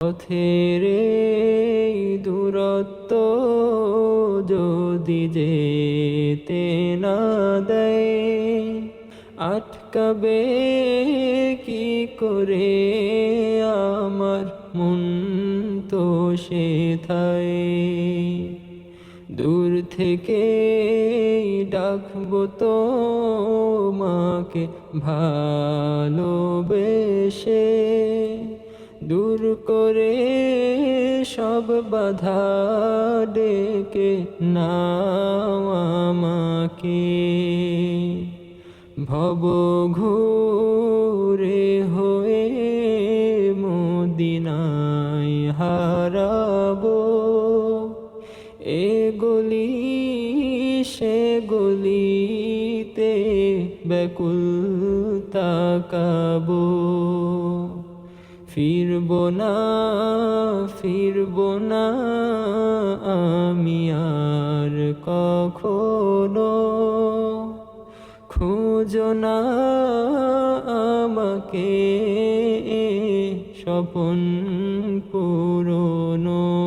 পথের এই দূরত্ব যদি যেতে না দেয়, আটকাবে কি করে আমার মন তো সেথায়। দূর থেকে ডাকবো তোমাকে ভালোবেসে, দূর করে সব বাধা ডেকে নাও আমাকে। ভব ঘুরে হয়ে মদিনায় হারাবো, এ গলি সে গলিতে ব্যাকুল তাকাবো। ফিরবো না আমি আর কখনো, খুঁজো না আমাকে স্বপন পুরনো।